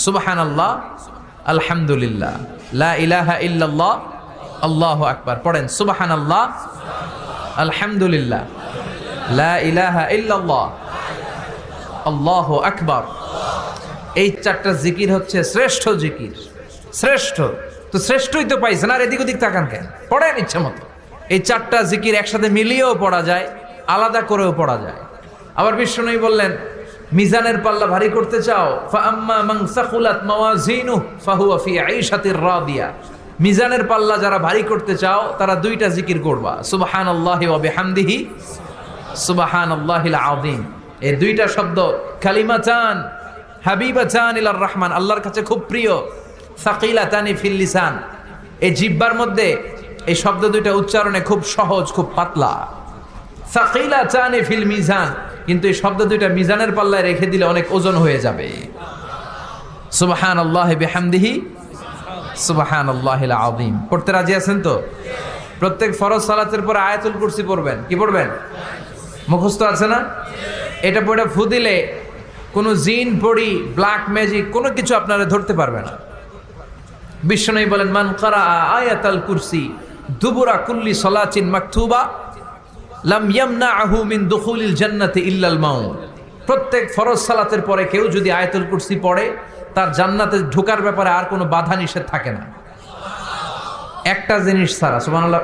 সুবহানাল্লাহ, আলহামদুলিল্লাহ, লা ইলাহা ইল্লাল্লাহ, আল্লাহু আকবার। পড়েন সুবহানাল্লাহ, আলহামদুলিল্লাহ, লা ইলাহা ইল্লাল্লাহ, আল্লাহু আকবার। এই চারটা জিকির হচ্ছে শ্রেষ্ঠ জিকির। শ্রেষ্ঠ তো শ্রেষ্ঠই তো পাইছেন, আর এদিক ওদিক তাকান কেন? পড়েন ইচ্ছা মতো। এই চারটা জিকির একসাথে মিলিয়েও পড়া যায়, আলাদা করেও পড়া যায়। আবার বিষ্ণুই বললেন, মিজানের পাল্লা ভারী করতে চাও, ফাআম্মা মান সাকুলাত মাওয়াজিনুহু ফাহুয়া ফি আইশাতির রাদিয়া। মিজানের পাল্লা যারা ভারী করতে চাও তারা দুইটা জিকির করবা, সুবহানাল্লাহি ওয়া বিহামদিহি, সুবহানাল্লাহিল আযীম। এই দুইটা শব্দ কালিমাতান হাবিবাতান ইলার রহমান, আল্লাহর কাছে খুব প্রিয়। সাকিলাতানি ফিল লিসান, এই জিহ্বার মধ্যে এই শব্দ দুইটা উচ্চারণে খুব সহজ, খুব পাতলা। সাকিলাতানি ফিল মিজান, কিন্তু এই শব্দ দুইটা মিজানের পাল্লায় রেখে দিলে অনেক ওজন হয়ে যাবে। সুবহানাল্লাহি বিহামদিহি, সুবহানাল্লাহিল আযীম। পড়তে রাজি আছেন তো? প্রত্যেক ফরজ সালাতের পর আয়াতুল কুরসি পড়বেন। কি পড়বেন? মুখস্থ আছে না? এটা পড়ে ফু দিলে কোনো জিন পড়ি, ব্ল্যাক ম্যাজিক কোনো কিছু আপনারা ধরতে পারবে না। বিষ্ণু বলেন, মান কারা আয়াতাল কুরসি দুবুরা কুল্লি সালাতিন মাকতুবা লাম ইয়ামনাহু মিন দুখুলিল জান্নাতি ইল্লাল মাউত। প্রত্যেক ফরজ সালাতের পরে কেউ যদি আয়াতুল কুরসি পড়ে, তার জান্নাতে ঢোকার ব্যাপারে আর কোনো বাধা নিষেধ থাকে না, একটা জিনিস ছাড়া। সুবহানাল্লাহ।